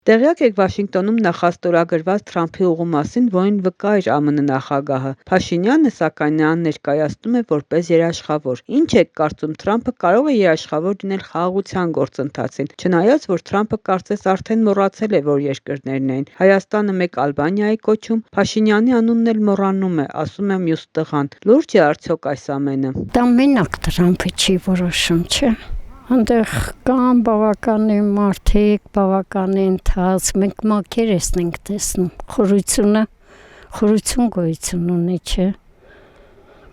Տեղյակ եք Վաշինգտոնում նախաստորագրված Թրամփի ուղու մասին, որին վկա էր ԱՄՆ նախագահը։ Փաշինյանը, սակայն, նրան ներկայացնում է որպես երաշխավոր։ Ինչ եք կարծում, Թրամփը կարող է երաշխավոր լինել խաղաղության գործընթացին, չնայած որ Թրամփը կարծես արդեն մոռացել է, որ երկրներն էին։ Հայաստանը մեկ Ալբանիայի կոչում, Փաշինյանի անունն էլ մոռանում է, ասում է մյուս տղան։ Լուրջ է արդյոք այս ամենը։ Դա մենակ Թրամփը չի որոշում, չէ՞։ Այնտեղ կան բավականին մարդիկ, բավականին ընթացք, մենք մակերեսն ենք տեսնում, խորություն գոյություն ունի, չէ,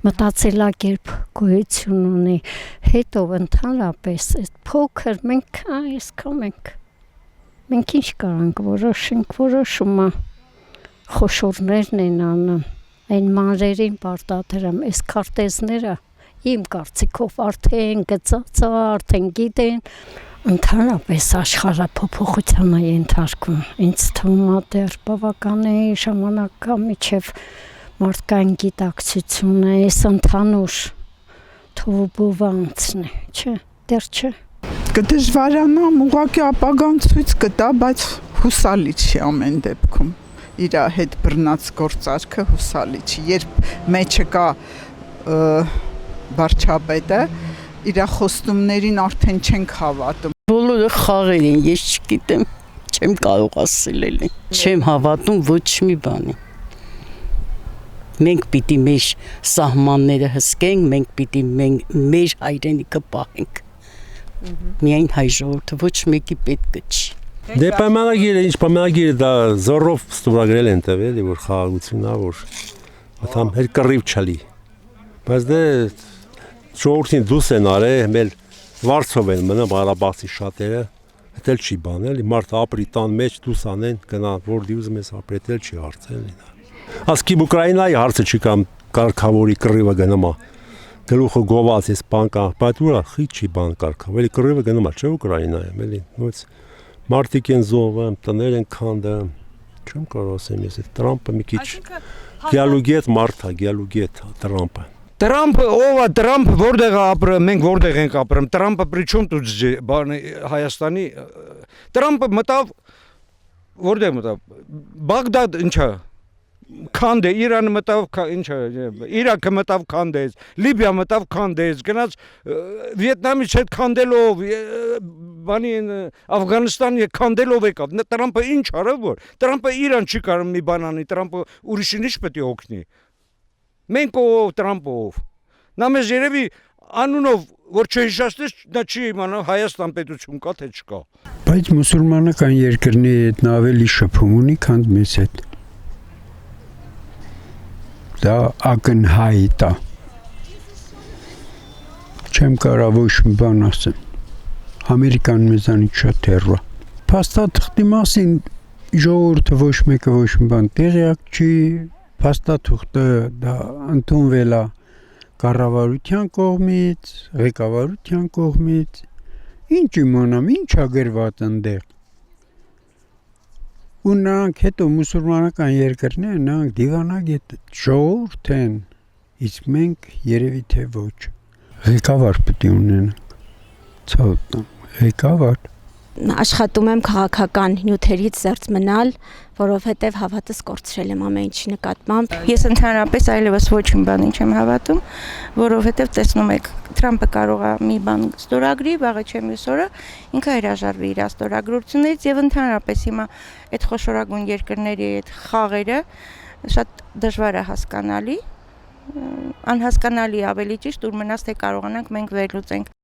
մտածելակերպ գոյություն ունի, հետո ընդհանրապես այդ փոքր մենք ինչ կարանք որոշումը խոշորներն են անում, այն մանրերին պարտադրում, այս քարտեզները իմ կարծիքով արդեն գծած, արդեն գիտեն, ընդհանրապես աշխարհը փոփոխության է ընթարկում։ Ինձ թվում է դեռ բավականին ժամանակ կա մինչև մարդկային գիտակցությունը, այս ընդհանուր թվուբովը անցնի, չէ, դեռ չէ։ Կդժվարանամ, ուղղակի ապագան ցույց կտա, բայց հուսալի չի ամեն դեպքում։ Իր հետ բռնած գործարքը հուսալի չի, երբ մեջը կա վարչապետը, իր խոստումներին արդեն չենք հավատում։ Բոլորը խաղեր են, ես չգիտեմ, չեմ կարող ասել էլի, չեմ հավատում ոչ մի բանի։ Մենք պիտի մեր սահմանները հսկենք, մենք պիտի մեր հայրենիքը պահենք։ Միայն հայ ժողովուրդը ոչ մեկի պետք չի։ Դե պայմանագիրը, ինչ պայմանագիրը դա զորով ստորագրել են տվել, որ խաղաղությունն է, որ ատամ հեր կռիվ չլի։ Բայց դե ժողովրդին դուս են արել, մել վարձով են մնում Ղարաբաղցի շատերը, դա չի բան էլի, մարդ ապրի տան մեջ դուս անեն, գնա որ դիուզում ես ապրել, դա չի հարցել լինա։ Ասկի Ուկրաինայի հարցը չի կամ կարգավորի կռիվը գնում է։ Գլուխը գոված էս բան կա, բայց ուրա խիչ չի բան կարգավ, էլի կռիվը գնում է, չէ Ուկրաինայում, էլի։ Նույնց մարդիկ են զոհվում, տներ են քանդում։ Չեմ կարող ասեմ ես, Տրամփը մի քիչ գյալուգետ մարդ է, գյալուգետ Տրամփը։ Տրամփը ով է, Տրամփը որտեղ է ապրում, մենք որտեղ ենք ապրում, Տրամփը պրիչում тут Հայաստանի Տրամփը մտավ որտեղ մտավ Բաղդադ ինչա քանդե Իրանը մտավ ինչա Իրաքը մտավ քանդեց, Լիբիա մտավ քանդեց, գնաց Վիետնամից հետ քանդելով բանի Աֆղանստանի քանդելով եկավ։ Տրամփը ինչ արավ որ Տրամփը Իրան չի կարող մի բան անի, Տրամփը ուրիշին ինչ պետք է օգնի։ Մենք ով Տրամփով։ Նա մեզ երևի անունով որ չհիշացնես, դա չի իմանա Հայաստան պետություն կա թե չկա։ Բայց մուսուլմանական երկրների հետ նա ավելի շփում ունի, քան մեզ հետ։ Դա ակնհայտ է։ Չեմ կարող ոչ մի բան ասել։ Ամերիկան մեզանից շատ հեռու է։ Փաստաթղթի մասին ժողովուրդը ոչ մեկը ոչ մի բան տեղյակ չի։ Փաստաթուղթը դա ընդունվել է կառավարության կողմից, ղեկավարության կողմից։ Ինչ իմանամ, ինչ ա գրված այնտեղ։ Ու նրանք հետո մուսուլմանական երկրները նրանք դիվանագետ ժողովուրդ են, իսկ մենք երևի թե ոչ։ Ղեկավար պետք է ունենանք։ Ցավոտ, ղեկավար։ Աշխատում եմ քաղաքական նյութերից զերծ մնալ, որովհետև հավատս կորցրել եմ ամեն ինչի նկատմամբ։ Ես ընդհանրապես այլևս ոչինչ բանին չեմ հավատում, որովհետև տեսնում եք, Թրամփը կարող է մի բան ստորագրի, վաղը չէ մյուս օրը ինքը հրաժարվի իր ստորագրություններից եւ ընդհանրապես հիմա այդ խոշորագույն երկրների այդ խաղերը շատ դժվար է հասկանալի, անհասկանալի ավելի ճիշտ, որ մնաց թե կարողանանք մենք վերլուծենք։